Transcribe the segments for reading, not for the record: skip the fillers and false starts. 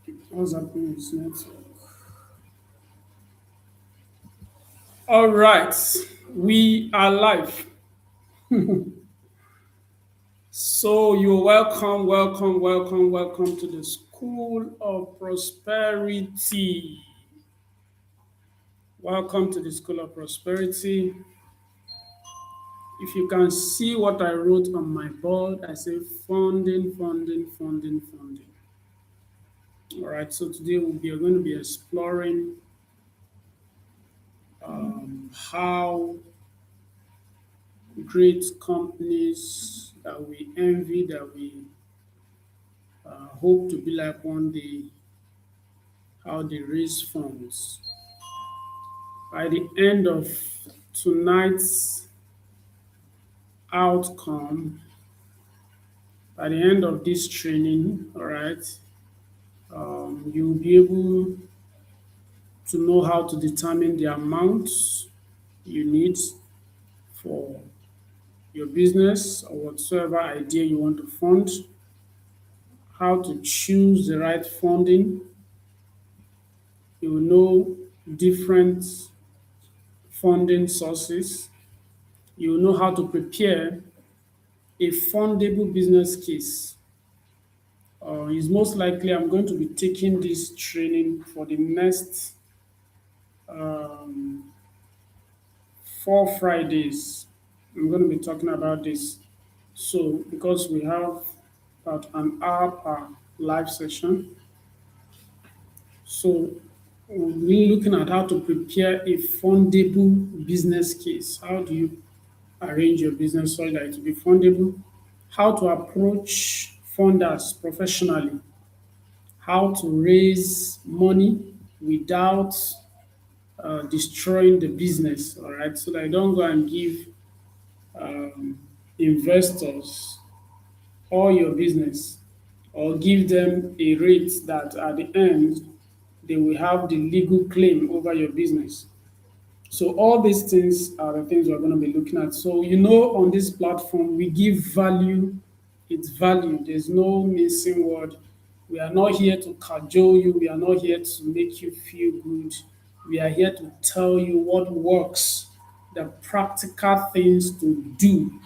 What's happening with network? All right, we are live. So you're welcome, welcome, welcome, welcome to the School of Prosperity. Welcome to the School of Prosperity. If you can see what I wrote on my board, I say funding, funding, funding, funding. All right, so today we are going to be exploring how great companies that we envy, that we hope to be like one day, how they raise funds. By the end of tonight's outcome, by the end of this training, all right, you'll be able to know how to determine the amount you need for your business or whatsoever idea you want to fund, how to choose the right funding. You will know different funding sources. You will know how to prepare a fundable business case. Is most likely I'm going to be taking this training for the next um, 4 Fridays. I'm going to be talking about this. So, because we have about an hour per live session, so we'll be looking at how to prepare a fundable business case. How do you arrange your business so that it will be fundable? How to approach funders professionally, how to raise money without destroying the business, all right? So that I don't go and give investors all your business or give them a rate that at the end they will have the legal claim over your business. So all these things are the things we're going to be looking at. So on this platform we give value. It's value. There's no missing word. We are not here to cajole you. We are not here to make you feel good. We are here to tell you what works, the practical things to do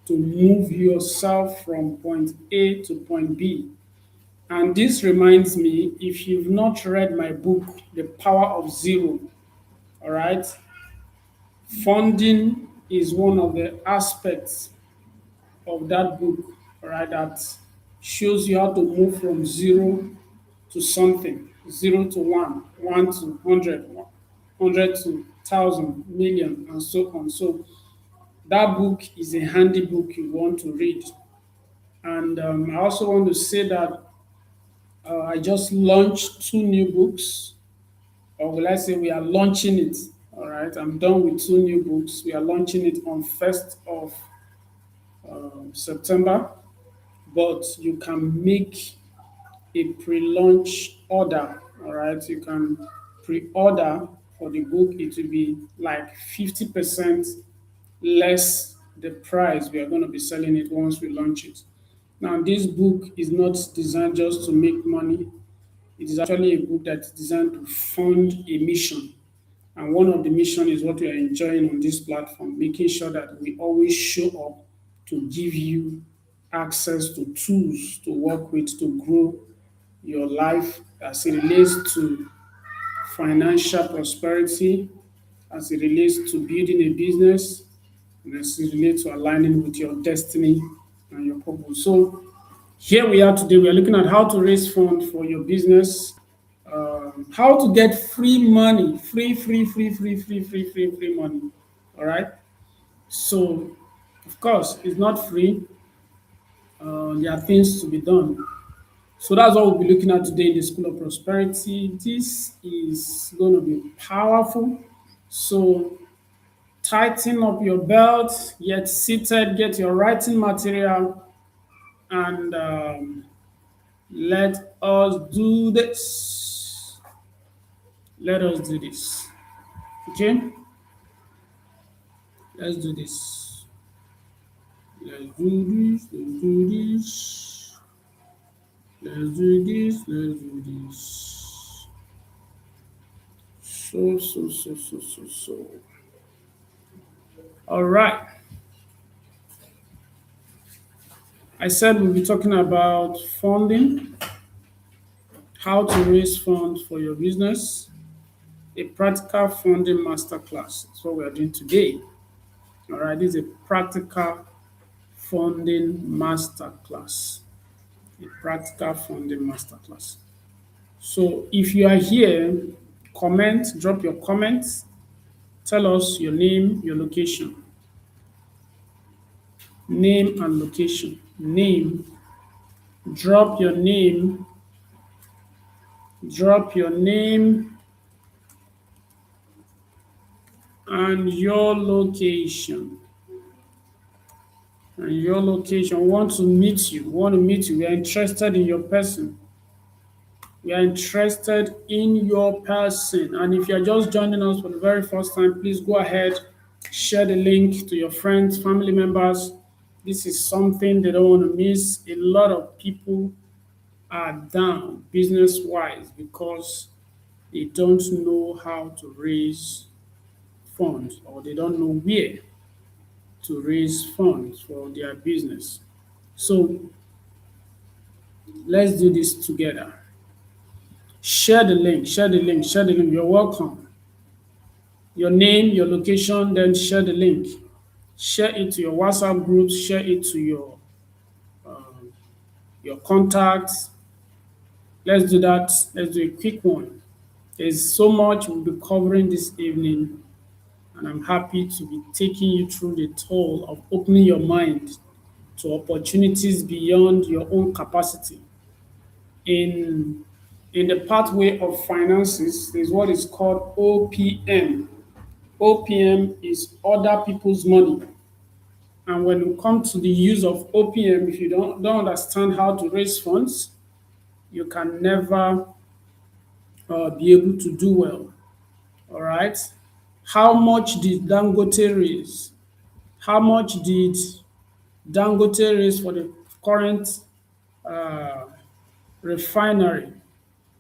to move yourself from point A to point B. And this reminds me, if you've not read my book, The Power of Zero, all right, funding is one of the aspects of that book, all right, that shows you how to move from zero to something, zero to one, one to 100, 100 to thousand, million, and so on. So that book is a handy book you want to read. And I also want to say that I just launched two new books, or will I say we are launching it? All right, I'm done with two new books. We are launching it on 1st of September, but you can make a pre-launch order. All right, you can pre-order for the book. It will be like 50% less the price we are going to be selling it once we launch it. Now, this book is not designed just to make money. It is actually a book that's designed to fund a mission. And one of the mission is what we are enjoying on this platform, making sure that we always show up to give you access to tools to work with to grow your life as it relates to financial prosperity, as it relates to building a business, and as it relates to aligning with your destiny and your purpose. So here we are today. We are looking at how to raise funds for your business, how to get free money, free money. All right. So, of course, it's not free. There are things to be done. So that's what we'll be looking at today in the School of Prosperity. This is going to be powerful. So tighten up your belt, get seated, get your writing material, and let us do this. Let us do this. Okay? Let's do this. Let's do this. Let's do this. Let's do this. Let's do this. So. All right. I said we'll be talking about funding, how to raise funds for your business, a practical funding masterclass. That's what we are doing today. All right. This is a practical funding masterclass. A practical funding masterclass. So if you are here, comment, drop your comments, tell us your name, your location. Name and location. Name, drop your name, drop your name and your location. And your location. We want to meet you. We want to meet you. We are interested in your person. We are interested in your person. And if you're just joining us for the very first time, please go ahead, share the link to your friends, family members. This is something they don't want to miss. A lot of people are down business wise because they don't know how to raise funds or they don't know where to raise funds for their business. So let's do this together. Share the link, share the link, share the link. You're welcome. Your name, your location, then share the link. Share it to your WhatsApp groups, share it to your contacts. Let's do that. Let's do a quick one. There's so much we'll be covering this evening, and I'm happy to be taking you through the toll of opening your mind to opportunities beyond your own capacity. In the pathway of finances, there's what is called OPM. OPM is other people's money. And when you come to the use of OPM, if you don't understand how to raise funds, you can never be able to do well. All right. How much did Dangote raise? How much did Dangote raise for the current uh, refinery?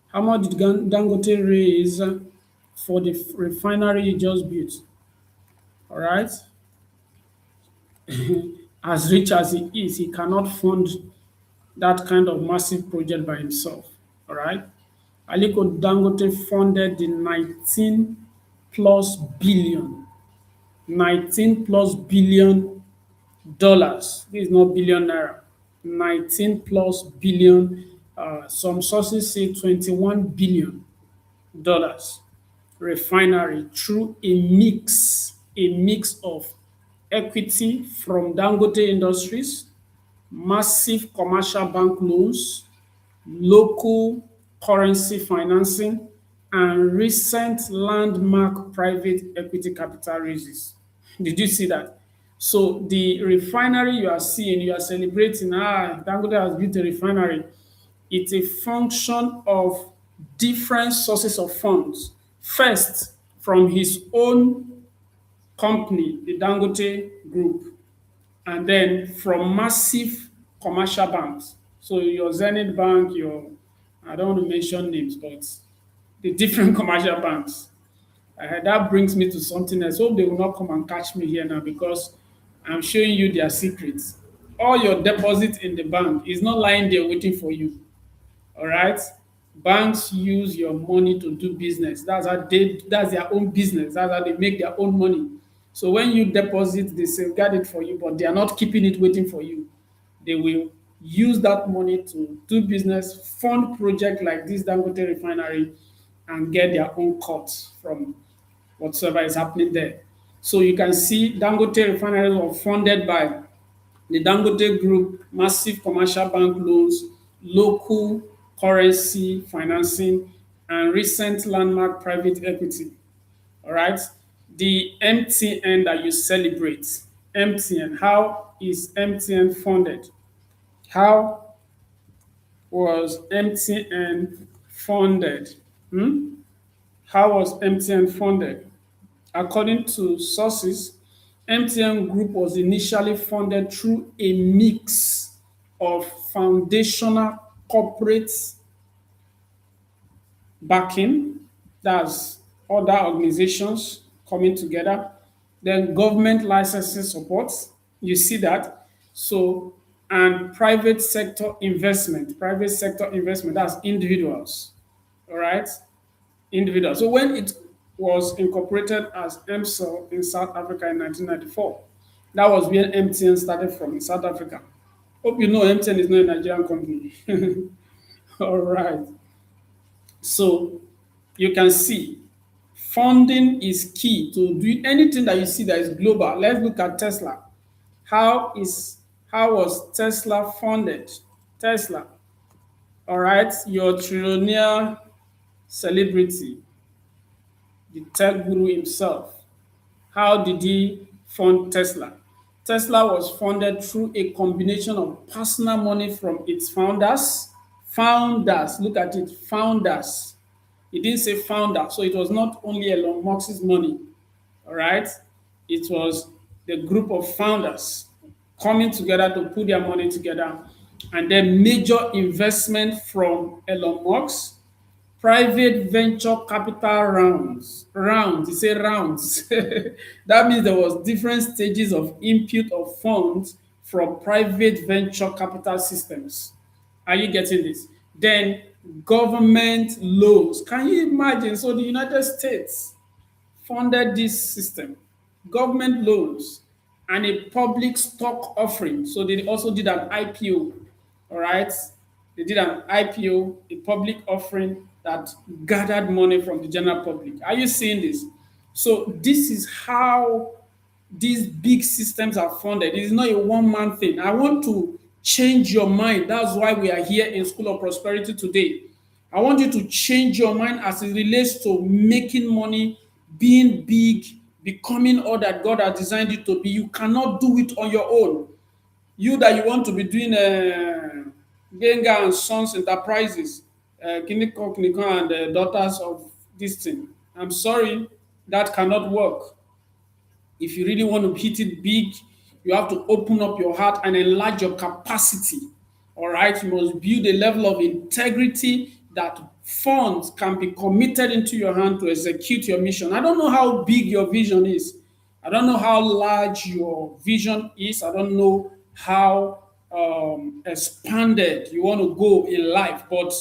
How much did Dangote raise for the refinery he just built? All right. As rich as he is, he cannot fund that kind of massive project by himself. All right. Aliko Dangote funded the 19 plus billion, 19 plus billion dollars. This is not billion naira. 19 plus billion. Some sources say 21 billion dollars refinery through a mix of equity from Dangote Industries, massive commercial bank loans, local currency financing, and recent landmark private equity capital raises. Did you see that? So the refinery you are seeing, you are celebrating, Dangote has built a refinery. It's a function of different sources of funds. First, from his own company, the Dangote Group, and then from massive commercial banks. So your Zenith Bank, your I don't want to mention names, but the different commercial banks. That brings me to something else. Hope they will not come and catch me here now because I'm showing you their secrets. All your deposit in the bank is not lying there waiting for you. All right. Banks use your money to do business. That's their own business. That's how they make their own money. So when you deposit, they safeguard it for you, but they are not keeping it waiting for you. They will use that money to do business, fund project like this Dangote refinery, and get their own cut from whatsoever is happening there. So you can see Dangote refineries were funded by the Dangote Group, massive commercial bank loans, local currency financing, and recent landmark private equity. All right. The MTN that you celebrate, MTN, how is MTN funded? How was MTN funded? How was MTN funded? According to sources, MTN Group was initially funded through a mix of foundational corporate backing, that's other organizations coming together, then government licensing support, you see that. So, and private sector investment, that's individuals, all right? Individuals. So when it was incorporated as MCell in South Africa in 1994, that was where MTN started from in South Africa. Hope you know MTN is not a Nigerian company. All right. So you can see funding is key to do anything that you see that is global. Let's look at Tesla. How was Tesla funded? Tesla, all right, your trillionaire celebrity, the tech guru himself. How did he fund Tesla? Tesla was funded through a combination of personal money from its founders. Founders, look at it, founders. He didn't say founder, so it was not only Elon Musk's money, all right? It was the group of founders coming together to put their money together, and then major investment from Elon Musk, private venture capital rounds, you say rounds. That means there was different stages of input of funds from private venture capital systems. Are you getting this? Then government loans. Can you imagine? So the United States funded this system, government loans, and a public stock offering. So they also did an IPO. All right. They did an IPO, a public offering that gathered money from the general public. Are you seeing this? So this is how these big systems are funded. It is not a one-man thing. I want to change your mind. That's why we are here in School of Prosperity today. I want you to change your mind as it relates to making money, being big, becoming all that God has designed you to be. You cannot do it on your own. You that you want to be doing Genga and Sons Enterprises, Kiniko and daughters of this thing. I'm sorry, that cannot work. If you really want to hit it big, you have to open up your heart and enlarge your capacity. All right, you must build a level of integrity that funds can be committed into your hand to execute your mission. I don't know how big your vision is. I don't know how large your vision is. I don't know how expanded you want to go in life, but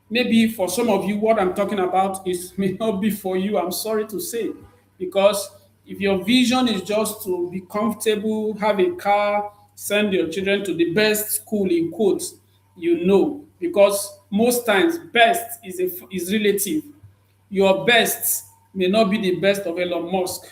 maybe for some of you, what I'm talking about is may not be for you. I'm sorry to say, because if your vision is just to be comfortable, have a car, send your children to the best school in quotes, you know, because most times best is relative. Your best may not be the best of Elon Musk.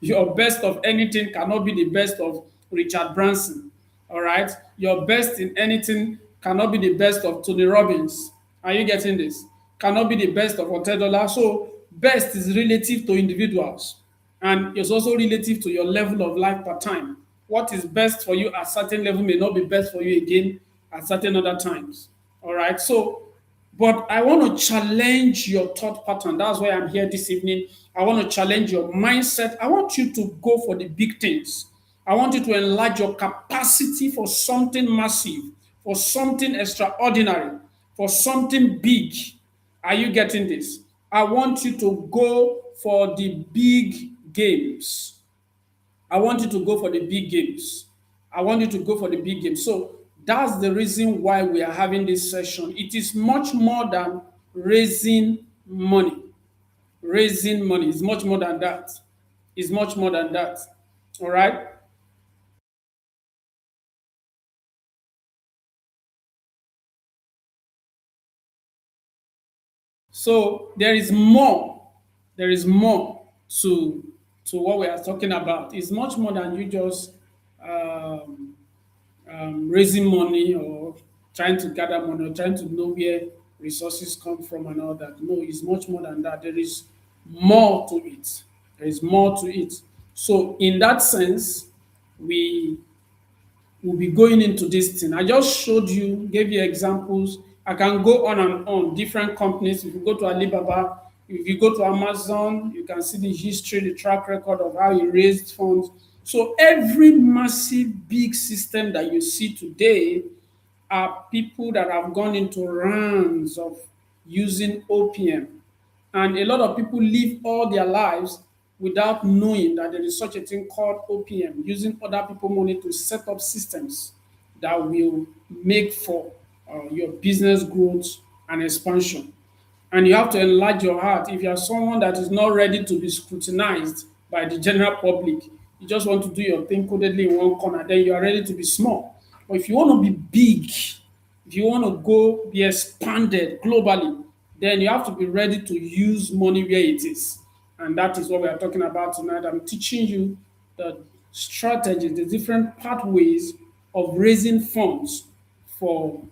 Your best of anything cannot be the best of Richard Branson. All right. Your best in anything cannot be the best of Tony Robbins. Are you getting this? Cannot be the best of Otedola. So best is relative to individuals, and it's also relative to your level of life per time. What is best for you at certain level may not be best for you again at certain other times. All right. So but I want to challenge your thought pattern. That's why I'm here this evening. I want to challenge your mindset. I want you to go for the big things. I want you to enlarge your capacity for something massive, for something extraordinary, for something big. Are you getting this? I want you to go for the big games. I want you to go for the big games. I want you to go for the big games. So that's the reason why we are having this session. It is much more than raising money. Raising money is much more than that. It's much more than that. All right. So there is more. There is more to what we are talking about. It's much more than you just um, raising money or trying to gather money or trying to know where resources come from and all that. No, it's much more than that. There is more to it. There is more to it. So, in that sense, we will be going into this thing. I just showed you, gave you examples. I can go on and on. Different companies. If you go to Alibaba, if you go to Amazon, you can see the history, the track record of how he raised funds. So every massive big system that you see today are people that have gone into rounds of using opium. And a lot of people live all their lives without knowing that there is such a thing called opium, using other people's money to set up systems that will make for your business growth and expansion. And you have to enlarge your heart. If you are someone that is not ready to be scrutinized by the general public, you just want to do your thing codedly in one corner, then you are ready to be small. But if you want to be big, if you want to go be expanded globally, then you have to be ready to use money where it is. And that is what we are talking about tonight. I'm teaching you the strategies, the different pathways of raising funds for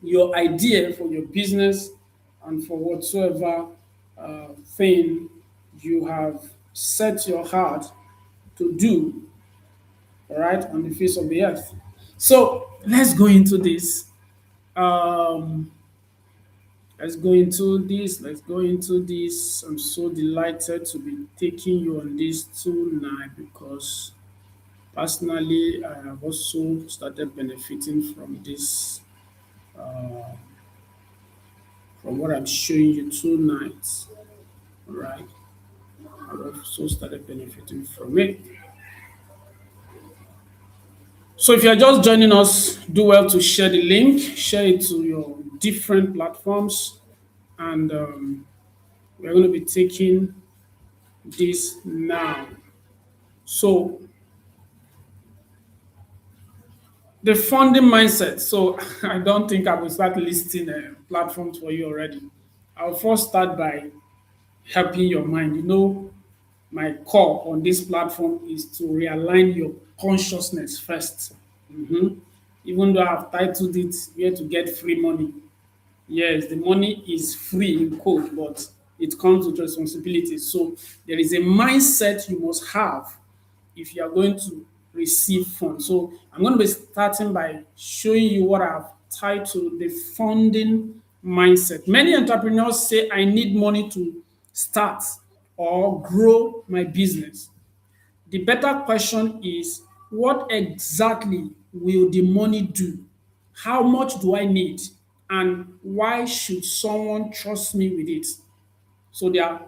your idea, for your business, and for whatsoever thing you have set your heart to do, all right, on the face of the earth. So let's go into this. Um, let's go into this. Let's go into this. I'm so delighted to be taking you on this tonight because personally, I have also started benefiting from this, from what I'm showing you tonight. All right. I've also started benefiting from it. So if you're just joining us, do well to share the link, share it to your different platforms, and we're going to be taking this now. So the funding mindset. So I don't think I will start listing platforms for you already. I'll first start by helping your mind. My core on this platform is to realign your consciousness first. Even though I've titled it Where to Get Free Money. Yes, the money is free in quote, but it comes with responsibility. So there is a mindset you must have if you are going to receive funds. So I'm going to be starting by showing you what I've titled the funding mindset. Many entrepreneurs say I need money to start or grow my business. The better question is what exactly will the money do? How much do I need? And why should someone trust me with it? So there are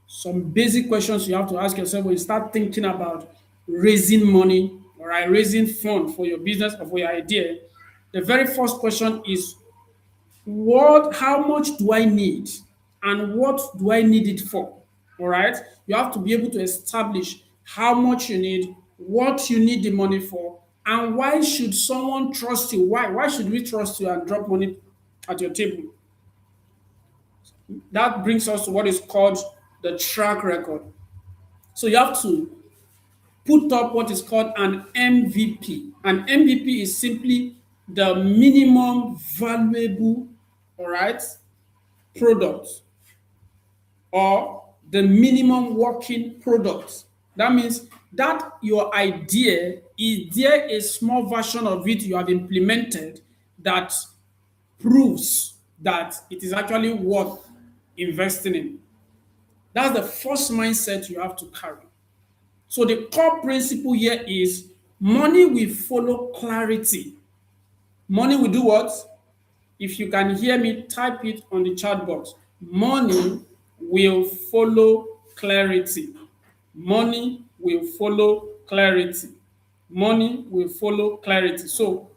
some basic questions you have to ask yourself when you start thinking about raising money, all right, raising fund for your business or for your idea. The very first question is how much do I need and what do I need it for? All right. You have to be able to establish how much you need, what you need the money for, and why should someone trust you? Why should we trust you and drop money at your table? That brings us to what is called the track record. So you have to put up what is called an MVP. An MVP is simply the minimum valuable, all right, product or the minimum working product. That means that your idea, is there a small version of it you have implemented that proves that it is actually worth investing in? That's the first mindset you have to carry. So the core principle here is money will follow clarity. Money will do what? If you can hear me, type it on the chat box. Money will follow clarity. Money will follow clarity. Money will follow clarity. So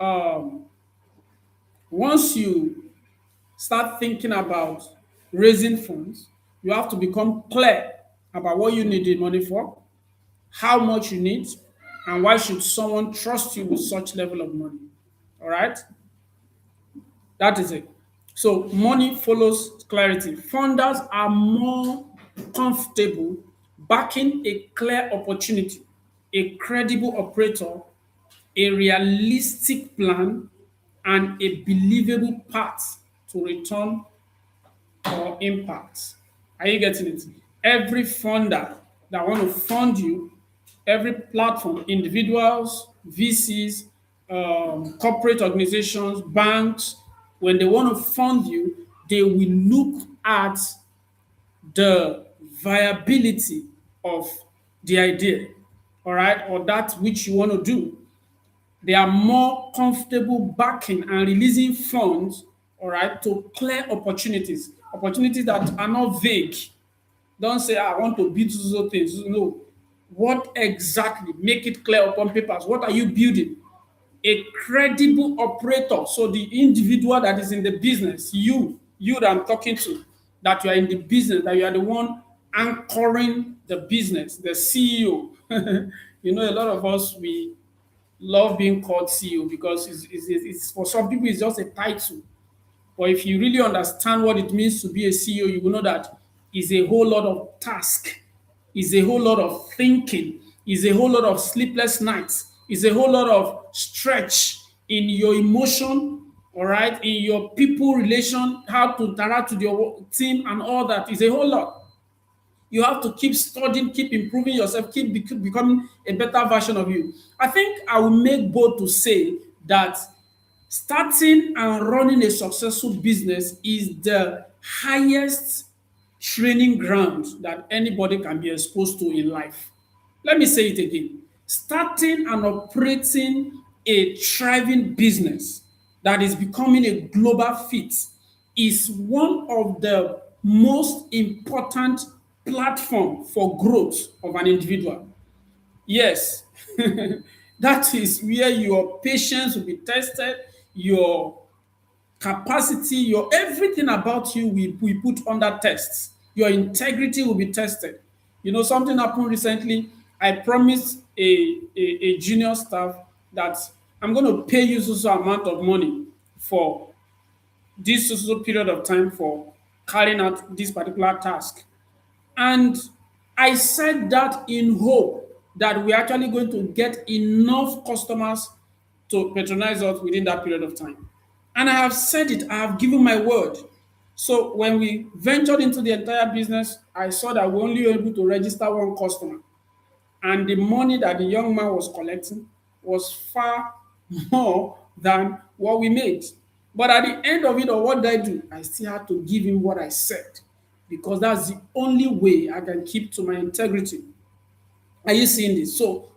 um, once you start thinking about raising funds, you have to become clear about what you need the money for, how much you need, and why should someone trust you with such level of money. All right? That is it. So money follows clarity. Funders are more comfortable backing a clear opportunity, a credible operator, a realistic plan, and a believable path to return or impact. Are you getting it? Every funder that want to fund you, every platform, individuals, VCs, corporate organizations, banks, when they want to fund you, they will look at the viability of the idea, all right, or that which you want to do. They are more comfortable backing and releasing funds, all right, to clear opportunities that are not vague. Don't say, I want to build so things. No. What exactly? Make it clear upon papers. What are you building? A credible operator. So the individual that is in the business, you that I'm talking to, that you are in the business, that you are the one anchoring the business, the CEO. A lot of us, we love being called CEO because it's for some people it's just a title. But if you really understand what it means to be a CEO, you will know that it's a whole lot of task, it's a whole lot of thinking, it's a whole lot of sleepless nights, it's a whole lot of stretch in your emotion, all right, in your people relation, how to interact with your team and all that is a whole lot. You have to keep studying, keep improving yourself, keep becoming a better version of you. I think I will make bold to say that starting and running a successful business is the highest training ground that anybody can be exposed to in life. Let me say it again. Starting and operating a thriving business that is becoming a global fit is one of the most important platform for growth of an individual. Yes, that is where your patience will be tested, your capacity, your everything about you will be put under tests. Your integrity will be tested. Something happened recently. I promised a junior staff that I'm going to pay you so amount of money for this so period of time for carrying out this particular task. And I said that in hope that we're actually going to get enough customers to patronize us within that period of time. And I have said it, I have given my word. So when we ventured into the entire business, I saw that we only were able to register one customer. And the money that the young man was collecting was far more than what we made. But at the end of it all, what did I do? I still had to give him what I said because that's the only way I can keep to my integrity. Are you seeing this? So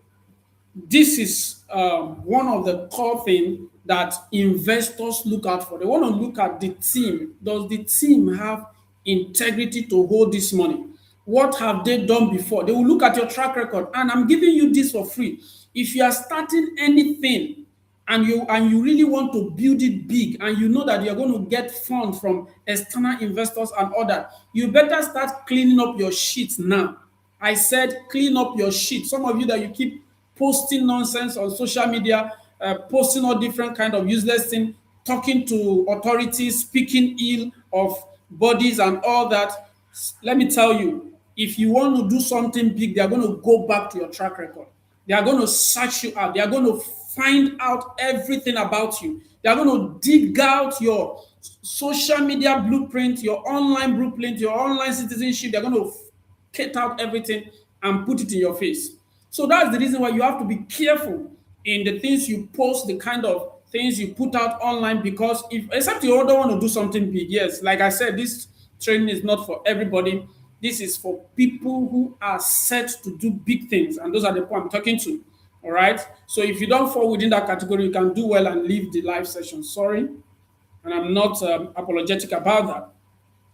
this is one of the core things that investors look out for. They want to look at the team. Does the team have integrity to hold this money? What have they done before? They will look at your track record, and I'm giving you this for free. If you are starting anything and you really want to build it big and you know that you're going to get funds from external investors and other, you better start cleaning up your sheets now. I said clean up your sheet. Some of you that you keep posting nonsense on social media, posting all different kind of useless thing, talking to authorities, speaking ill of bodies and all that. Let me tell you, if you want to do something big, they are going to go back to your track record. They are going to search you out. They are going to find out everything about you. They are going to dig out your social media blueprint, your online blueprint, your online citizenship. They're going to cut out everything and put it in your face. So that's the reason why you have to be careful in the things you post, the kind of things you put out online, because if except you don't want to do something big, yes, like I said, this training is not for everybody. This is for people who are set to do big things, and those are the people I'm talking to. All right. So if you don't fall within that category, you can do well and leave the live session. Sorry, and I'm not apologetic about that.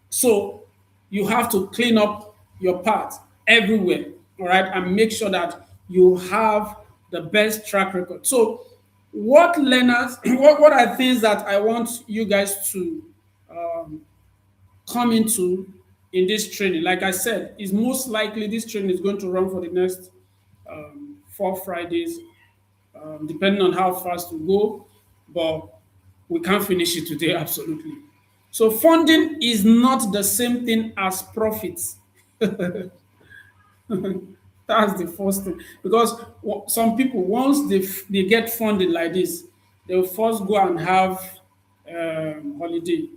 So you have to clean up your part everywhere, all right, and make sure that you have the best track record. So, what learners, what are things that I want you guys to come into in this training? Like I said, is most likely this training is going to run for the next 4 Fridays, depending on how fast we go, but we can't finish it today, absolutely. So funding is not the same thing as profits. That's the first thing. Because some people, once they get funded like this, they'll first go and have holiday,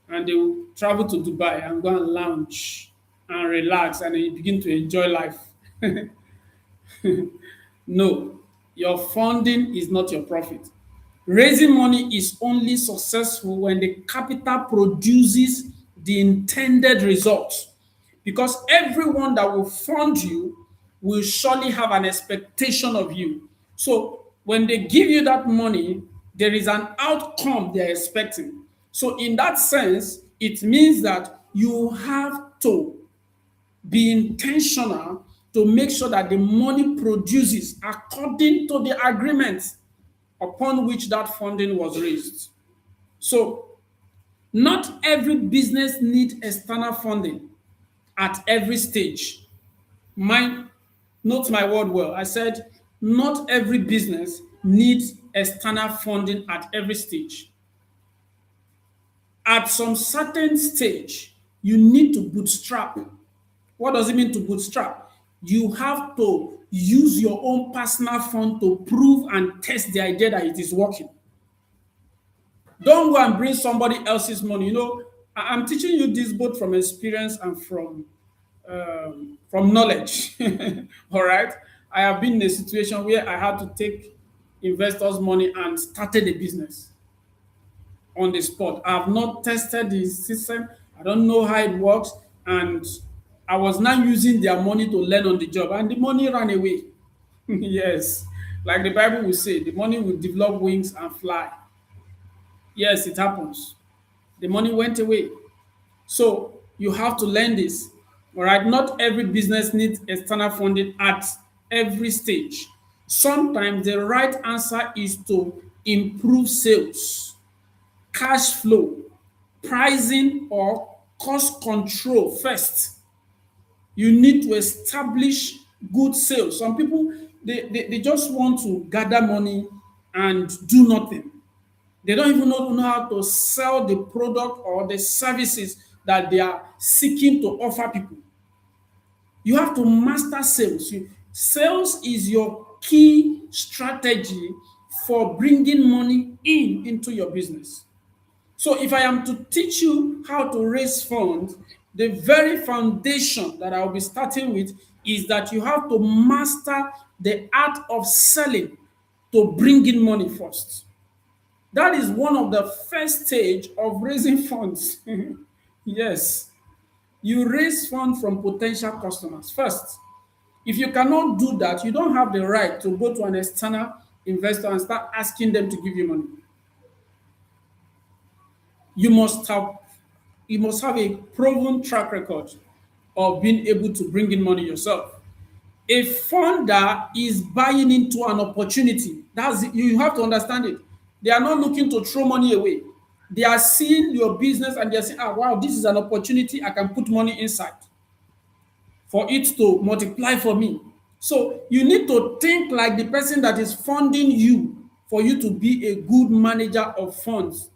and they will travel to Dubai and go and lounge and relax and then begin to enjoy life. No, your funding is not your profit. Raising money is only successful when the capital produces the intended results. Because everyone that will fund you will surely have an expectation of you. So When they give you that money, there is an outcome they're expecting. So, in that sense, it means that you have to be intentional to make sure that the money produces according to the agreement upon which that funding was raised. So, not every business needs external funding at every stage. My Note my word well. I said not every business needs external funding at every stage. At some certain stage, you need to bootstrap. What does it mean to bootstrap? You have to use your own personal fund to prove and test the idea that it is working. Don't go and bring somebody else's money. I'm teaching you this both from experience and from knowledge. All right. I have been in a situation where I had to take investors' money and started a business on the spot. I have not tested the system. I don't know how it works. And I was now using their money to learn on the job, and the money ran away. Yes. Like the Bible will say, the money will develop wings and fly. Yes, it happens. The money went away. So you have to learn this. All right. Not every business needs external funding at every stage. Sometimes the right answer is to improve sales, cash flow, pricing, or cost control first. You need to establish good sales. Some people they just want to gather money and do nothing. They don't even know how to sell the product or the services that they are seeking to offer people. You have to master sales. Sales is your key strategy for bringing money into your business. So if I am to teach you how to raise funds, the very foundation that I'll be starting with is that you have to master the art of selling to bring in money first. That is one of the first stage of raising funds. Yes, you raise funds from potential customers first. If you cannot do that, you don't have the right to go to an external investor and start asking them to give you money. You must have you must have a proven track record of being able to bring in money yourself. A funder is buying into an opportunity. You have to understand it. They are not looking to throw money away. They are seeing your business and they are saying, ah, wow, this is an opportunity. I can put money inside for it to multiply for me. So you need to think like the person that is funding you for you to be a good manager of funds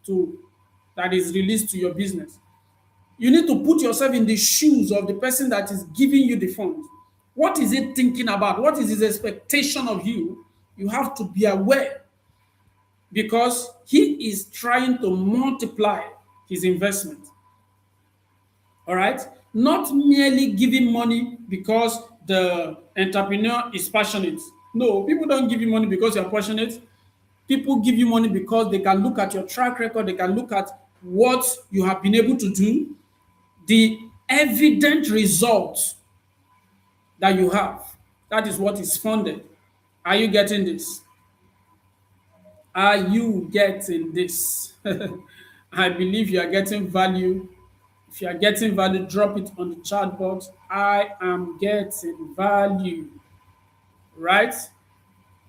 that is released to your business. You need to put yourself in the shoes of the person that is giving you the funds. What is it thinking about? What is his expectation of you? You have to be aware because he is trying to multiply his investment. All right? Not merely giving money because the entrepreneur is passionate. No, people don't give you money because you're passionate. People give you money because they can look at your track record, they can look at what you have been able to do, the evident results that you have. That is what is funded. Are you getting this? Are you getting this? I believe you are getting value. If you are getting value, drop it on the chat box. I am getting value, right?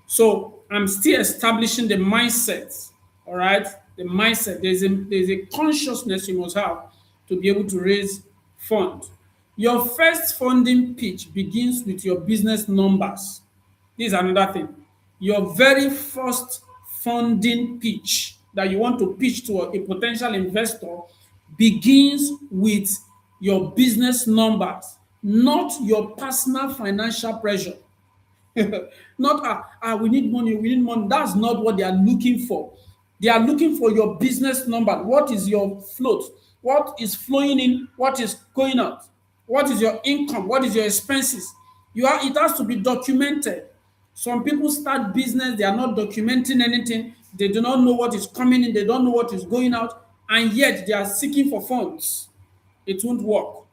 So I'm still establishing the mindset, all right? The mindset. There's a consciousness you must have to be able to raise funds. Your first funding pitch begins with your business numbers. This is another thing. Your very first funding pitch that you want to pitch to a potential investor begins with your business numbers, not your personal financial pressure. Not we need money, we need money. That's not what they are looking for. They are looking for your business number. What is your float? What is flowing in? What is going out? What is your income? What is your expenses? It has to be documented. Some people start business, they are not documenting anything. They do not know what is coming in, they don't know what is going out, and yet they are seeking for funds. It won't work.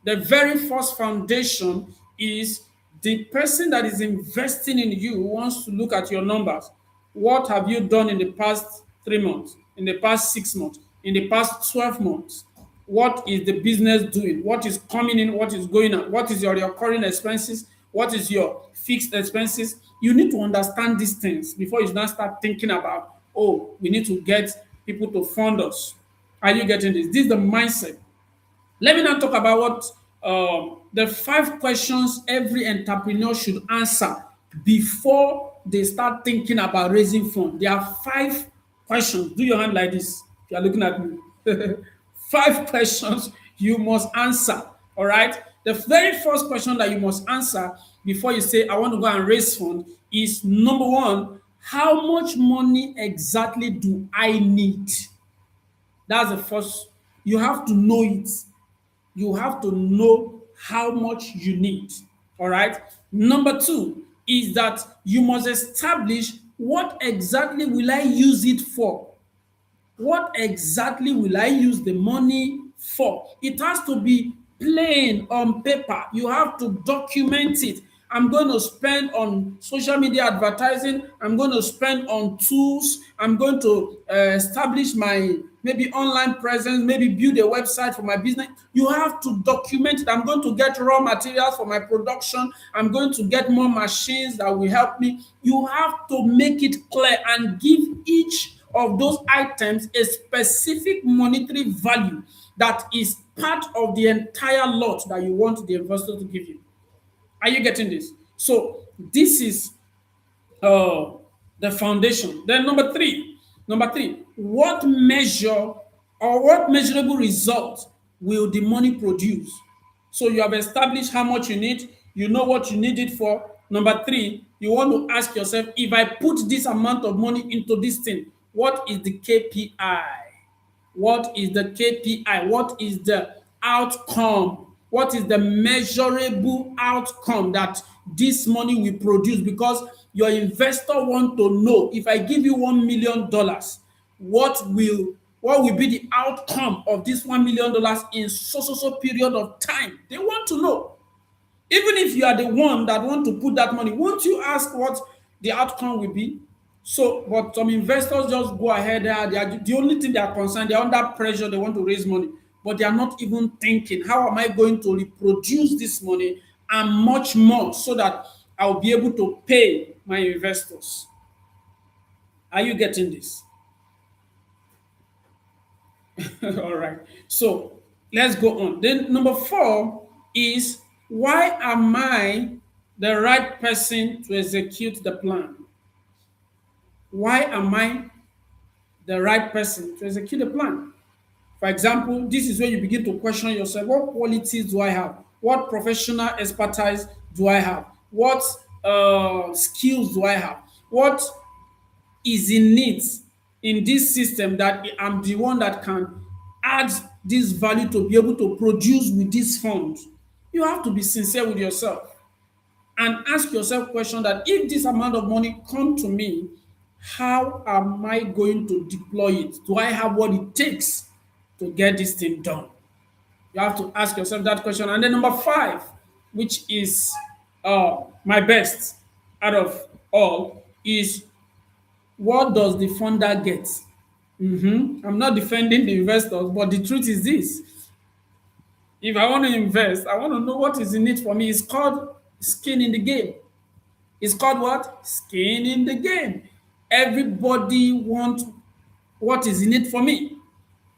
The very first foundation is the person that is investing in you wants to look at your numbers. What have you done in the past 3 months, in the past 6 months, in the past 12 months? What is the business doing? What is coming in? What is going out? What is your recurring expenses? What is your fixed expenses? You need to understand these things before you now start thinking about, oh, we need to get people to fund us. Are you getting this? This is the mindset. Let me now talk about what the 5 questions every entrepreneur should answer before they start thinking about raising funds. There are 5 questions. Do your hand like this. If you are looking at me. 5 questions you must answer. All right. The very first question that you must answer before you say, I want to go and raise funds is number one, how much money exactly do I need? That's the first. You have to know it. You have to know how much you need. All right. Number two is that you must establish what exactly will I use it for. What exactly will I use the money for? It has to be plain on paper. You have to document it. I'm going to spend on social media advertising. I'm going to spend on tools. I'm going to establish my maybe online presence, maybe build a website for my business. You have to document it. I'm going to get raw materials for my production. I'm going to get more machines that will help me. You have to make it clear and give each of those items a specific monetary value that is part of the entire lot that you want the investor to give you. Are you getting this? So this is uh, the foundation. Then number three, what measure or what measurable result will the money produce? So you have established how much you need, you know what you need it for. Number three, you want to ask yourself, if I put this amount of money into this thing, what is the KPI? What is the KPI? What is the outcome? What is the measurable outcome that this money will produce? Because your investor want to know, if I give you $1 million, what will be the outcome of this $1 million in so period of time? They want to know. Even if you are the one that want to put that money, won't you ask what the outcome will be? So, but some investors just go ahead. They are the only thing they are concerned. They are under pressure. They want to raise money, but they are not even thinking, how am I going to reproduce this money and much more so that I'll be able to pay my investors? Are you getting this? All right. So let's go on. Then number four is, why am I the right person to execute the plan? Why am I the right person to execute the plan? For example, this is where you begin to question yourself, what qualities do I have? What professional expertise do I have? What skills do I have? What is in it in this system that I'm the one that can add this value to be able to produce with this fund? You have to be sincere with yourself and ask yourself question that, if this amount of money come to me, how am I going to deploy it? Do I have what it takes to get this thing done? You have to ask yourself that question. And then number five, which is my best out of all, is, what does the funder get? I'm not defending the investors, but the truth is this: if I want to invest, I want to know what is in it for me. It's called skin in the game. It's called what? Skin in the game. Everybody wants what is in it for me.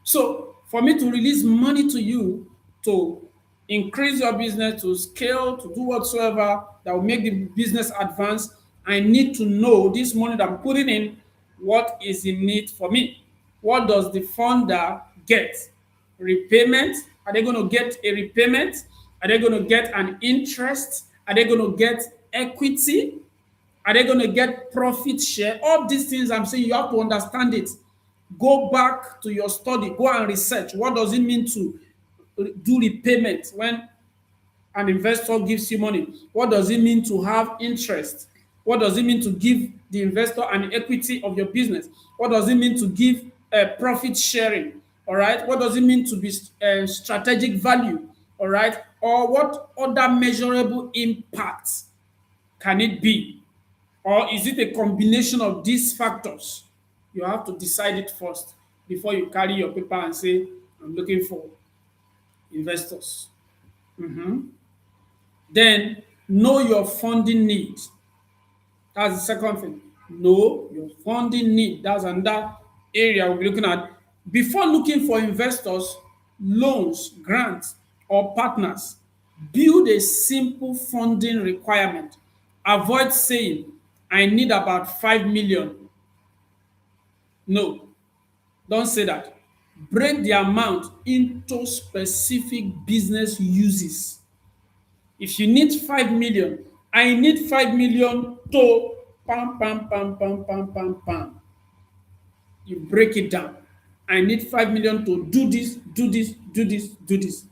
So for me to release money to you to increase your business, to scale, to do whatsoever that will make the business advance, I need to know this money that I'm putting in, what is in it for me. What does the funder get? Repayment? Are they going to get a repayment? Are they going to get an interest? Are they going to get equity? Are they going to get profit share? All these things I'm saying, you have to understand it. Go back to your study, go and research. What does it mean to do repayment when an investor gives you money? What does it mean to have interest? What does it mean to give the investor an equity of your business? What does it mean to give profit sharing? All right. What does it mean to be strategic value? All right. Or what other measurable impacts can it be? Or is it a combination of these factors? You have to decide it first before you carry your paper and say, I'm looking for investors. Then know your funding need. That's the second thing. Know your funding need. That's another area we'll be looking at. Before looking for investors, loans, grants, or partners, build a simple funding requirement. Avoid saying, I need about 5 million. No, don't say that. Break the amount into specific business uses. If you need 5 million, I need 5 million to pam, pam, pam, pam, pam, pam, pam. You break it down. I need 5 million to do this, do this, do this, do this.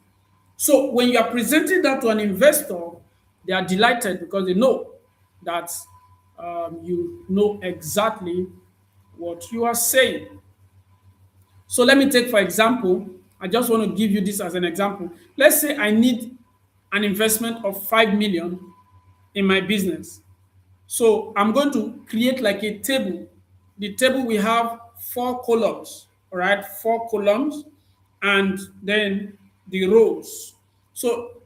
So when you are presenting that to an investor, they are delighted because they know that you know exactly what you are saying. So let me take, for example, I just want to give you this as an example. Let's say I need an investment of 5 million in my business. So I'm going to create like a table. The table we have four columns, all right, four columns, and then the rows. So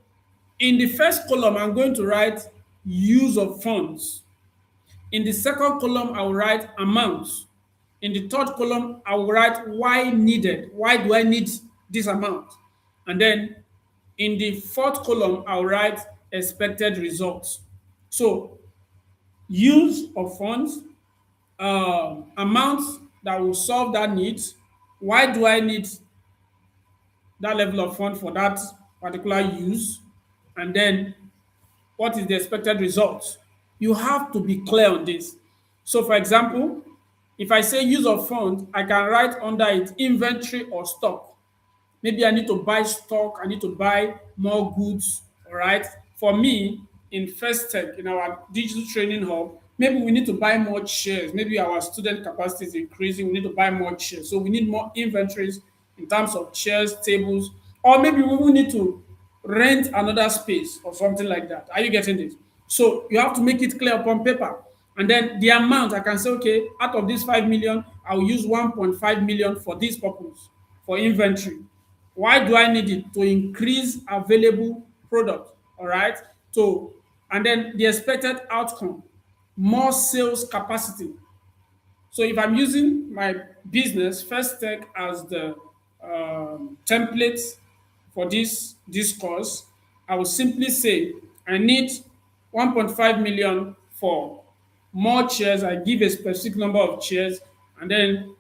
in the first column, I'm going to write use of funds. In the second column, I will write amounts. In the third column, I will write why needed. Why do I need this amount? And then in the fourth column, I'll write expected results. So use of funds, amounts that will solve that need. Why do I need that level of fund for that particular use? And then what is the expected result? You have to be clear on this. So, for example, if I say use of funds, I can write under it inventory or stock. Maybe I need to buy stock, I need to buy more goods, all right? For me, in First Tech, in our digital training hub, maybe we need to buy more chairs. Maybe our student capacity is increasing, we need to buy more chairs. So we need more inventories in terms of chairs, tables, or maybe we will need to rent another space or something like that. Are you getting this? So you have to make it clear upon paper. And then the amount, I can say, okay, out of this 5 million, I will use 1.5 million for this purpose, for inventory. Why do I need it? To increase available product, all right? So, and then the expected outcome, more sales capacity. So if I'm using my business, First Tech, as the template for this course, I will simply say I need 1.5 million for more chairs. I give a specific number of chairs, and then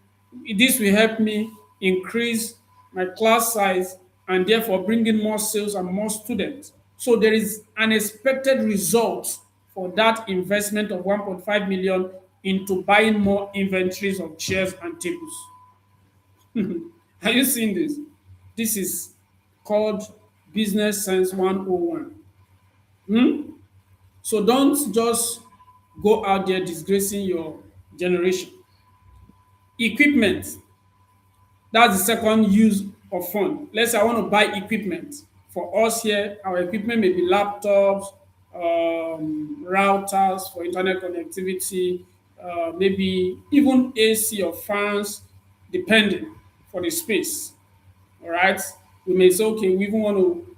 this will help me increase my class size and therefore bring in more sales and more students. So there is an expected result for that investment of 1.5 million into buying more inventories of chairs and tables. Are you seeing this? This is called Business Sense 101. So don't just go out there disgracing your generation. Equipment, that's the second use of fund. Let's say I want to buy equipment. For us here, our equipment may be laptops, routers for internet connectivity, maybe even AC or fans, depending for the space. All right. We may say, okay, we even want to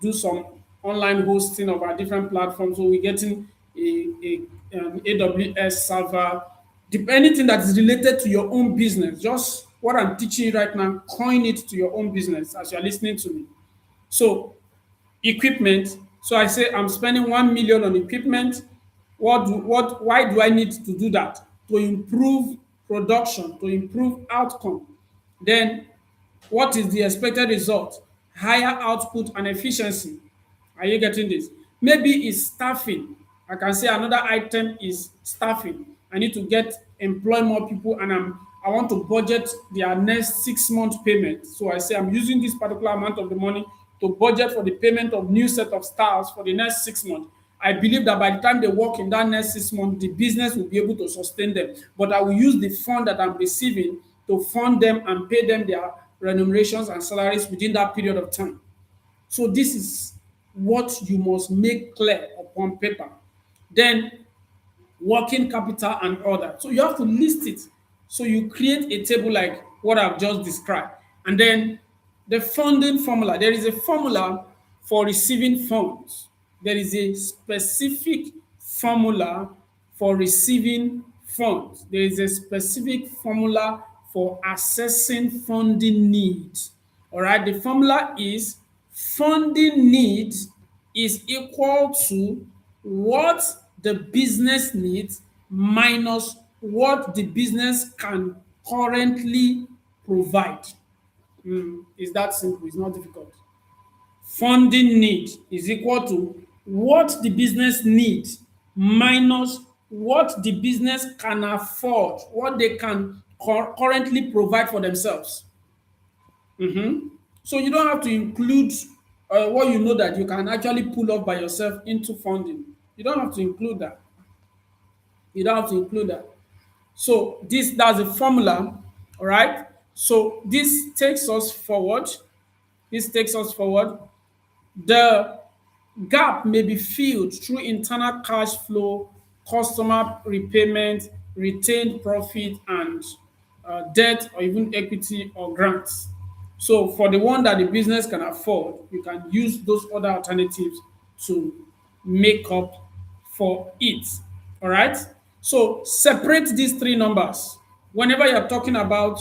do some online hosting of our different platforms. So we're getting an AWS server, anything that is related to your own business. Just what I'm teaching you right now, coin it to your own business as you're listening to me. So equipment. So I say I'm spending 1 million on equipment. Why do I need to do that? To improve production, to improve outcome. Then what is the expected result? Higher output and efficiency. Are you getting this? Maybe it's staffing. I can say another item is staffing. I need to employ more people, and I want to budget their next 6 month payment. So I say I'm using this particular amount of the money to budget for the payment of new set of staffs for the next 6 months. I believe that by the time they work in that next 6 months, the business will be able to sustain them. But I will use the fund that I'm receiving to fund them and pay them their remunerations and salaries within that period of time. So this is what you must make clear upon paper. Then working capital, and other. So you have to list it. So you create a table like what I've just described. And then the funding formula. There is a formula for receiving funds. There is a specific formula for receiving funds. There is a specific formula for assessing funding needs. All right. The formula is funding need is equal to what the business needs minus what the business can currently provide. It's that simple. It's not difficult. Funding need is equal to what the business needs minus what the business can afford, what they can currently provide for themselves. So you don't have to include what you know that you can actually pull off by yourself into funding. You don't have to include that. You don't have to include that. So that's a formula, all right? So this takes us forward. This takes us forward. The gap may be filled through internal cash flow, customer repayment, retained profit, and debt or even equity or grants. So for the one that the business can afford, you can use those other alternatives to make up for it. All right. So separate these three numbers. Whenever you're talking about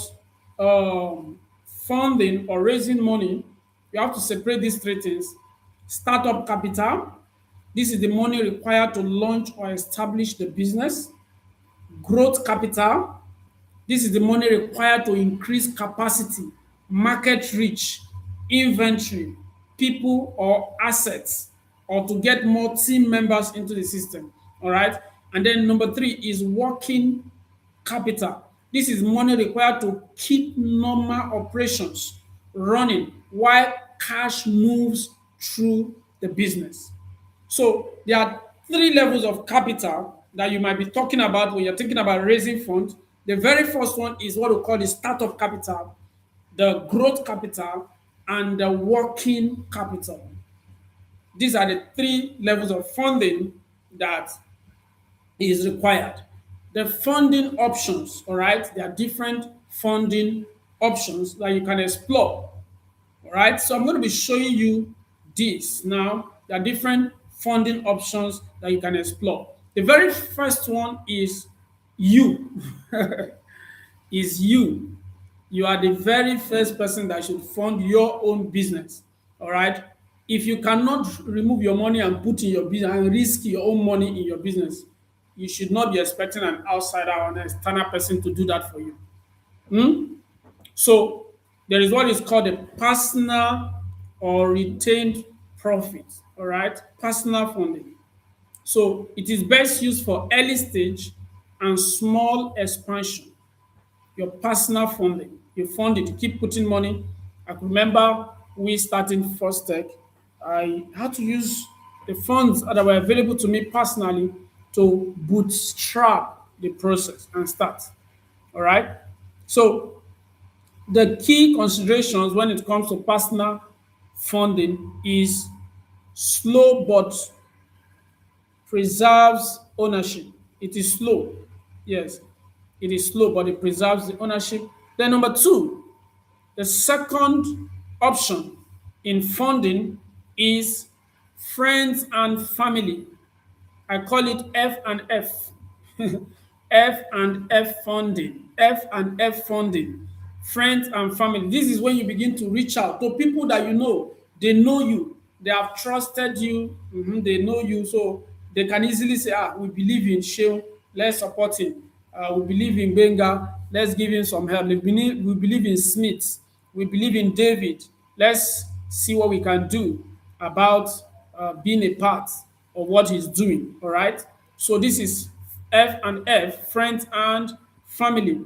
funding or raising money, you have to separate these three things. Startup capital, this is the money required to launch or establish the business. Growth capital, this is the money required to increase capacity, market reach, inventory, people or assets, or to get more team members into the system. All right. And then number three is working capital. This is money required to keep normal operations running while cash moves through the business. So there are three levels of capital that you might be talking about when you're thinking about raising funds. The very first one is what we call the startup capital, the growth capital, and the working capital. These are the three levels of funding that is required. The funding options, all right, there are different funding options that you can explore. All right, so I'm going to be showing you this now. There are different funding options that you can explore. The very first one is you. Is you. You are the very first person that should fund your own business. All right. If you cannot remove your money and put in your business and risk your own money in your business, you should not be expecting an outsider or an external person to do that for you. So there is what is called a personal or retained profit. All right, personal funding. So it is best used for early stage and small expansion. Your personal funding, you fund it, you keep putting money. I could remember we starting First Tech, I had to use the funds that were available to me personally to bootstrap the process and start. All right. So the key considerations when it comes to personal funding is slow but preserves ownership. It is slow. Yes, it is slow, but it preserves the ownership. Then number two, the second option in funding is friends and family. I call it F and F. F and F funding. F and F funding. Friends and family. This is when you begin to reach out to people that you know. They know you. They have trusted you. They know you. So they can easily say, we believe in Sheo. Let's support him. We believe in Benga. Let's give him some help. We believe in Smith. We believe in David. Let's see what we can do about being a part of what he's doing. All right. So this is F and F, friends and family.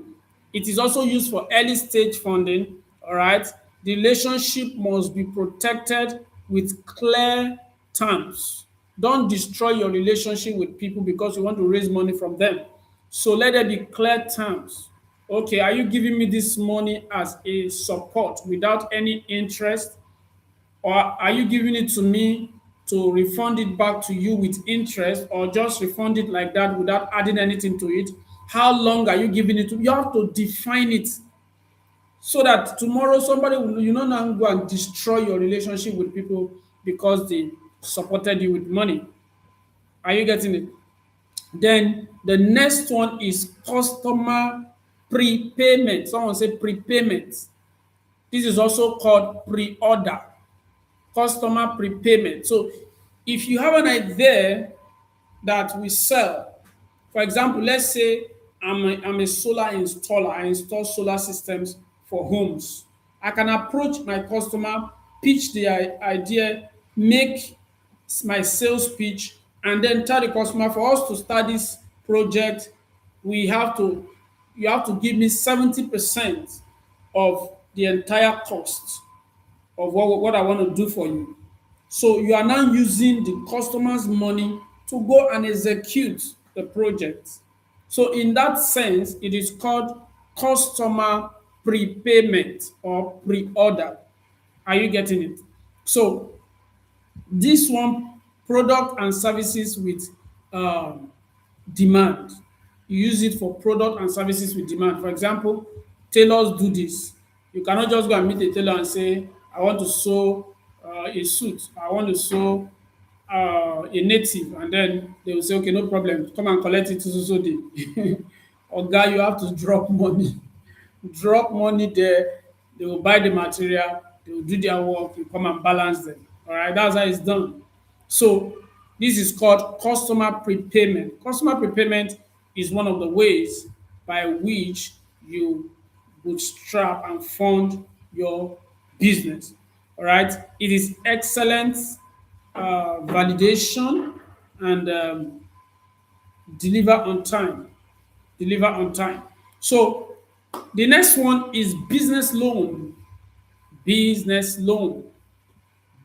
It is also used for early stage funding. All right. The relationship must be protected with clear terms. Don't destroy your relationship with people because you want to raise money from them. So let there be clear terms. Okay, are you giving me this money as a support without any interest? Or are you giving it to me to refund it back to you with interest, or just refund it like that without adding anything to it? How long are you giving it to? You have to define it so that tomorrow somebody will, you know, now go and destroy your relationship with people because they supported you with money. Are you getting it? Then the next one is customer prepayment. Someone say prepayment. This is also called pre-order. Customer prepayment. So if you have an idea that we sell, for example, let's say I'm a solar installer. I install solar systems for homes. I can approach my customer, pitch the idea, make my sales pitch, and then tell the customer, for us to start this project, we have to you have to give me 70% of the entire cost of what I want to do for you. So you are now using the customer's money to go and execute the project. So in that sense, it is called customer prepayment or pre-order. Are you getting it? So this one, product and services with um, demand. You use it for product and services with demand. For example, tailors do this. You cannot just go and meet a tailor and say, I want to sew a suit, I want to sew a native, and then they will say, okay, no problem, come and collect it so day. Or guy, you have to drop money. Drop money there, they will buy the material, they will do their work, you come and balance them. All right, that's how it's done. So this is called customer prepayment. Customer prepayment is one of the ways by which you bootstrap and fund your business. All right, it is excellent validation and deliver on time. Deliver on time. So the next one is business loan. Business loan.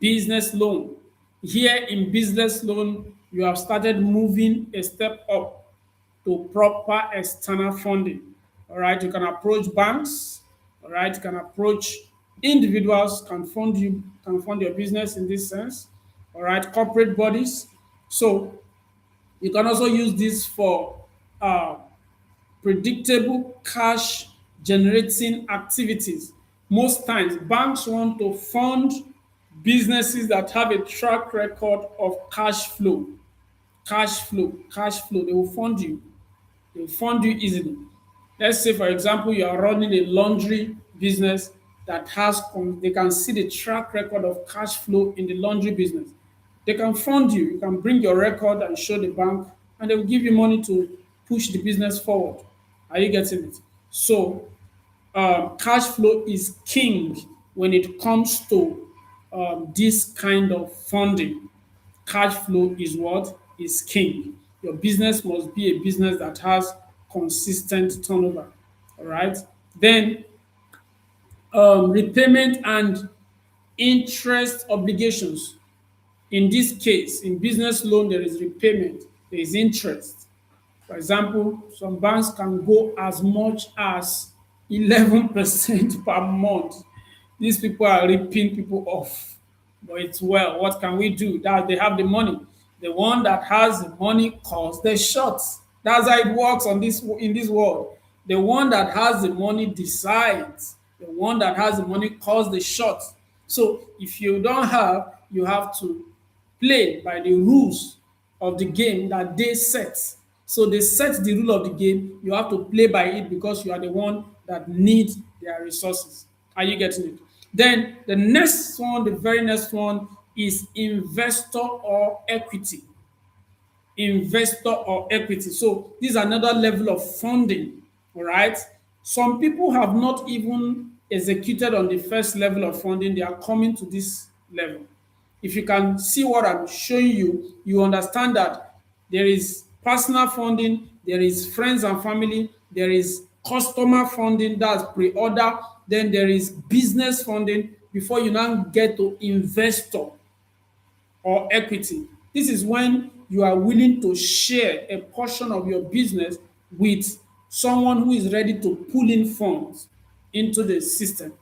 Business loan. Here in business loan, you have started moving a step up to proper external funding. All right, you can approach banks. All right, you can approach individuals, can fund you, can fund your business in this sense. All right, corporate bodies. So you can also use this for uh, predictable cash generating activities. Most times, banks want to fund businesses that have a track record of cash flow. Cash flow, cash flow. They will fund you. They will fund you easily. Let's say, for example, you are running a laundry business that has, they can see the track record of cash flow in the laundry business. They can fund you. You can bring your record and show the bank, and they will give you money to push the business forward. Are you getting it? So, cash flow is king when it comes to this kind of funding. Cash flow is what is king. Your business must be a business that has consistent turnover. All right. Then repayment and interest obligations. In this case, in business loan, there is repayment, there is interest. For example, some banks can go as much as 11% per month. These people are ripping people off. But it's well, what can we do? That they have the money. The one that has the money calls the shots. That's how it works on this in this world. The one that has the money decides. The one that has the money calls the shots. So if you don't have, you have to play by the rules of the game that they set. So they set the rule of the game. You have to play by it because you are the one that needs their resources. Are you getting it? Then the next one, the very next one is investor or equity. Investor or equity. So this is another level of funding. All right. Some people have not even executed on the first level of funding. They are coming to this level. If you can see what I'm showing you, you understand that there is personal funding, there is friends and family, there is customer funding, that's pre-order, then there is business funding before you now get to investor or equity. This is when you are willing to share a portion of your business with someone who is ready to pull in funds into the system.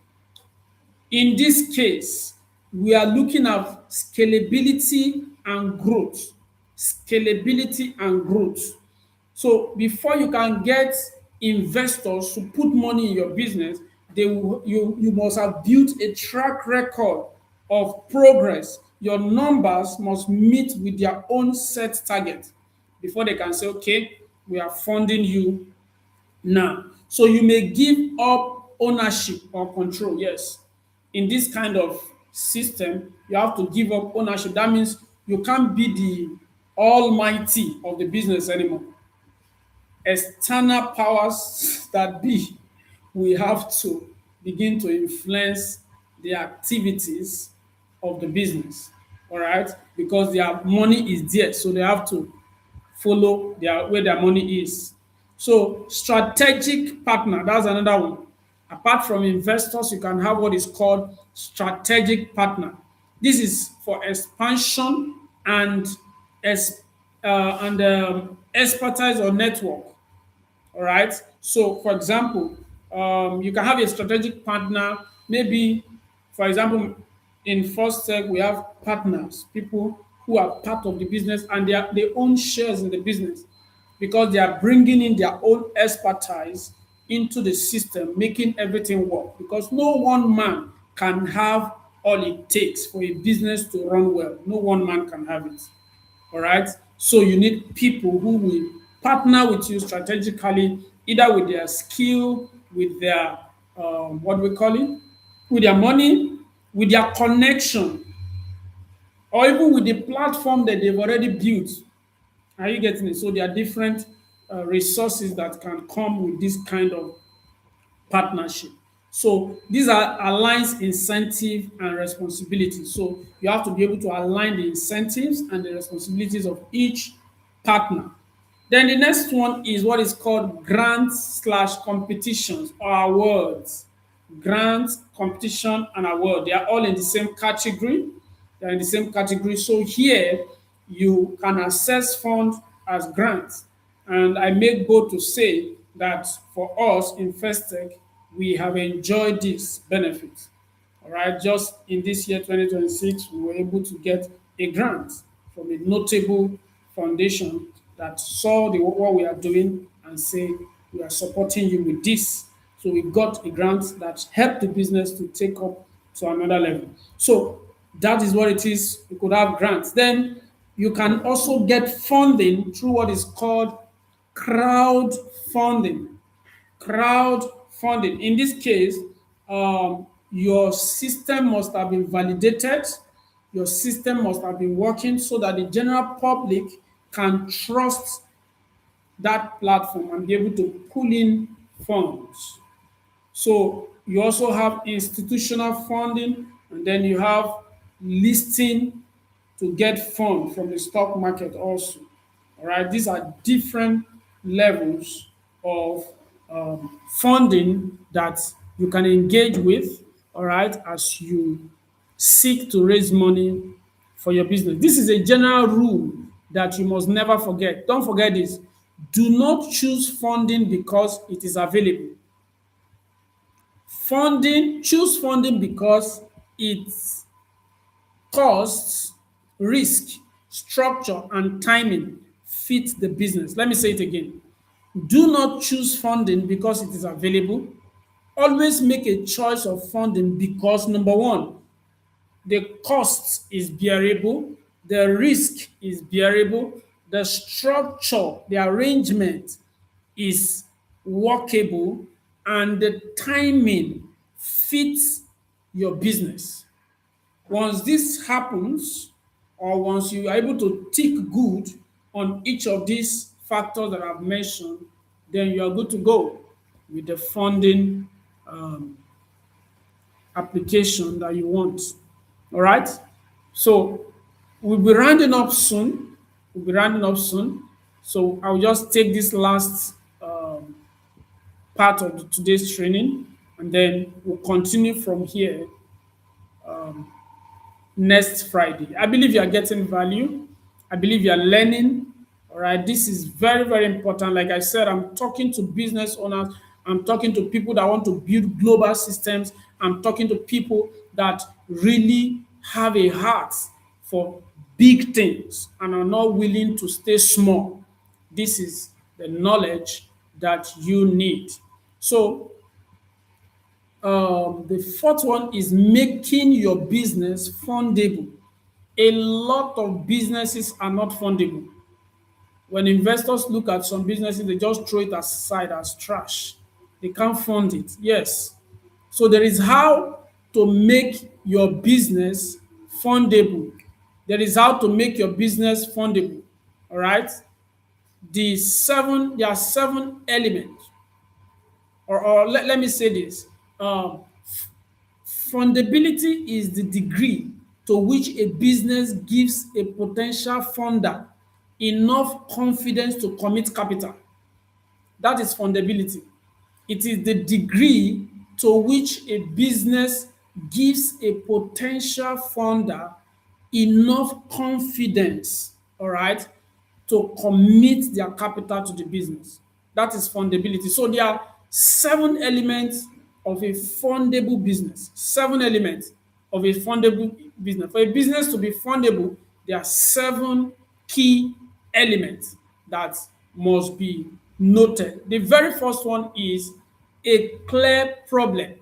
In this case, we are looking at scalability and growth. Scalability and growth. So before you can get investors to put money in your business, you must have built a track record of progress. Your numbers must meet with their own set target before they can say, okay, we are funding you now. So you may give up ownership or control. Yes. In this kind of system, you have to give up ownership. That means you can't be the almighty of the business anymore. External powers that be we have to begin to influence the activities of the business. All right, because their money is there, so they have to follow their where their money is. So strategic partner, that's another one. Apart from investors, you can have what is called strategic partner. This is for expansion and es- expertise or network. All right. So, for example, you can have a strategic partner. Maybe, for example, in First Tech, we have partners, people who are part of the business and they own shares in the business because they are bringing in their own expertise into the system, making everything work. Because no one man can have all it takes for a business to run well. No one man can have it. All right. So you need people who will partner with you strategically, either with their skill, with their what do we call it, with their money, with their connection, or even with the platform that they've already built. Are you getting it? So there are different resources that can come with this kind of partnership. So these are aligns incentive and responsibility. So you have to be able to align the incentives and the responsibilities of each partner. Then the next one is what is called grants slash competitions or awards. Grants, competition, and award. They are all in the same category. They are in the same category. So here you can access funds as grants. And I make bold to say that for us in Festech, we have enjoyed this benefit. All right, just in this year 2026, we were able to get a grant from a notable foundation that saw what we are doing and say, we are supporting you with this. So we got a grant that helped the business to take up to another level. So that is what it is. You could have grants. Then you can also get funding through what is called crowdfunding. Crowdfunding. In this case, your system must have been validated, your system must have been working so that the general public can trust that platform and be able to pull in funds. So you also have institutional funding, and then you have listing to get fund from the stock market also. All right, these are different levels of funding that you can engage with, all right, as you seek to raise money for your business. This is a general rule that you must never forget. Don't forget this. Do not choose funding because it is available. Choose funding because its costs, risk, structure, and timing fit the business. Let me say it again. Do not choose funding because it is available. Always make a choice of funding because number one, the cost is bearable, the risk is bearable, the structure, the arrangement is workable, and the timing fits your business. Once this happens, or once you are able to tick good on each of these factors that I've mentioned, then you are good to go with the funding application that you want. All right. So we'll be rounding up soon. We'll be rounding up soon. So I'll just take this last part of today's training, and then we'll continue from here next Friday. I believe you are getting value. I believe you are learning. All right. This is very, very important. Like I said, I'm talking to business owners. I'm talking to people that want to build global systems. I'm talking to people that really have a heart for big things and are not willing to stay small. This is the knowledge that you need. So, the fourth one is making your business fundable. A lot of businesses are not fundable. When investors look at some businesses, they just throw it aside as trash. They can't fund it. Yes. So there is how to make your business fundable. There is how to make your business fundable. All right. There are seven elements, or let me say this. Um, Fundability is the degree to which a business gives a potential funder enough confidence to commit capital. That is fundability. It is the degree to which a business gives a potential funder enough confidence, all right, to commit their capital to the business. That is fundability. So there are seven elements of a fundable business. Seven elements of a fundable business. For a business to be fundable, there are seven key elements that must be noted. The very first one is a clear problem.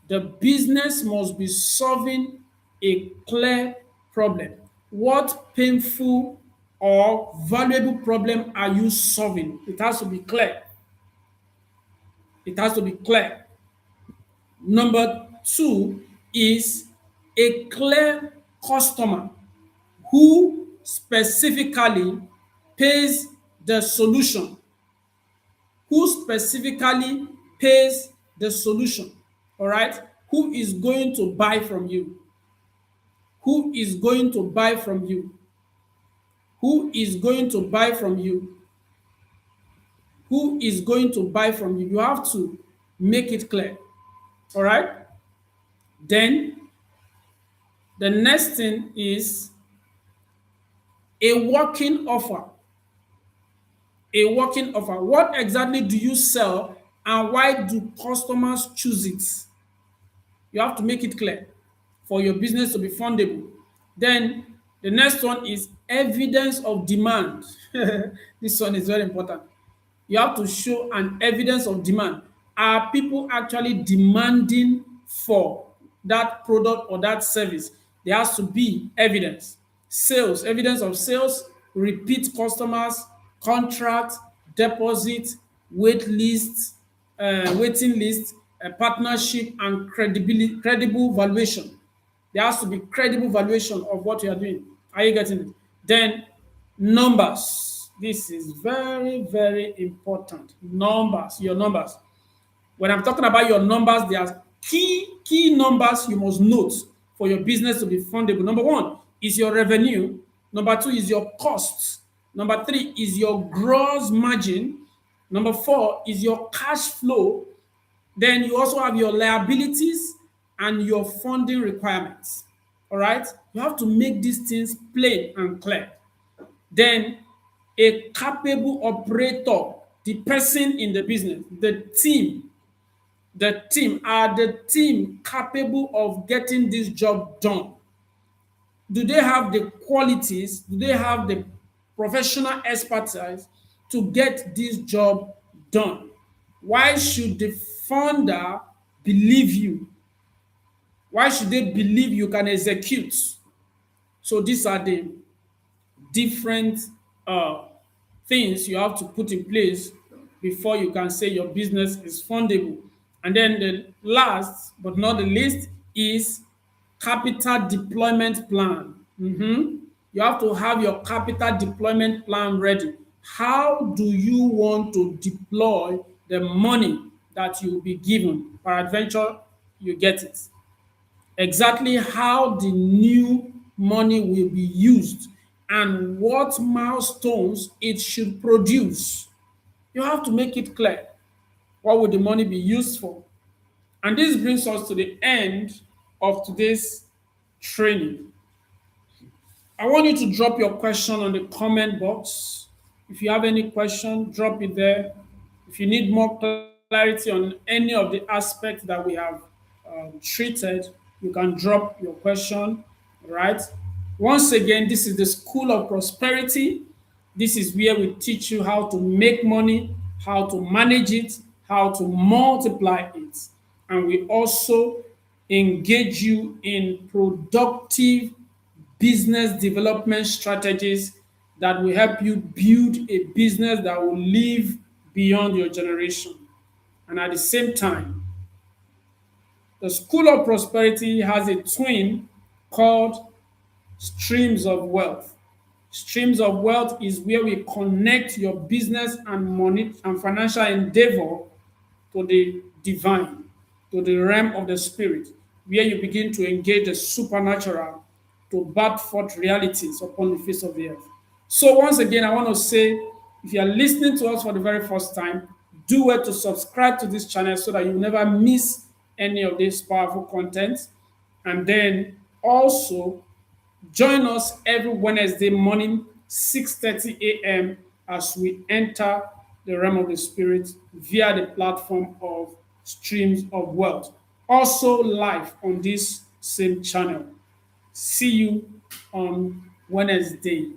The business must be solving a clear problem. What painful or valuable problem are you solving? It has to be clear. It has to be clear. Number two is a clear customer who specifically pays the solution. Who specifically pays the solution? All right? Who is going to buy from you? Who is going to buy from you? Who is going to buy from you? Who is going to buy from you? You have to make it clear. All right? Then the next thing is a working offer. A working offer. What exactly do you sell and why do customers choose it? You have to make it clear for your business to be fundable. Then the next one is evidence of demand. This one is very important. You have to show an evidence of demand. Are people actually demanding for that product or that service? There has to be evidence. Sales, evidence of sales, repeat customers, contract, deposit, wait lists, waiting list, partnership, and credible valuation. There has to be credible valuation of what you are doing. Are you getting it? Then numbers. This is very, very important. Numbers, your numbers. When I'm talking about your numbers, there are key numbers you must note for your business to be fundable. Number one is your revenue. Number two is your costs. Number three is your gross margin. Number four is your cash flow. Then you also have your liabilities and your funding requirements. All right? You have to make these things plain and clear. Then a capable operator, the person in the business, are the team capable of getting this job done? Do they have the qualities? Do they have the professional expertise to get this job done? Why should the founder believe you? Why should they believe you can execute? So these are the different uh, things you have to put in place before you can say your business is fundable. And then the last but not the least is capital deployment plan. You have to have your capital deployment plan ready. How do you want to deploy the money that you will be given? Peradventure, you get it. Exactly how the new money will be used and what milestones it should produce. You have to make it clear. What would the money be used for? And this brings us to the end of today's training. I want you to drop your question on the comment box. If you have any question, drop it there. If you need more clarity on any of the aspects that we have treated, you can drop your question, right? Once again, this is the School of Prosperity. This is where we teach you how to make money, how to manage it, how to multiply it. And we also engage you in productive business development strategies that will help you build a business that will live beyond your generation. And at the same time, the School of Prosperity has a twin called Streams of Wealth. Streams of wealth is where we connect your business and money and financial endeavor to the divine, to the realm of the spirit, where you begin to engage the supernatural to birth forth realities upon the face of the earth. So, once again, I want to say if you are listening to us for the very first time, do well to subscribe to this channel so that you never miss any of this powerful content. And then also join us every Wednesday morning, 6:30 a.m., as we enter the realm of the spirit via the platform of Streams of Wealth. Also live on this same channel. See you on Wednesday.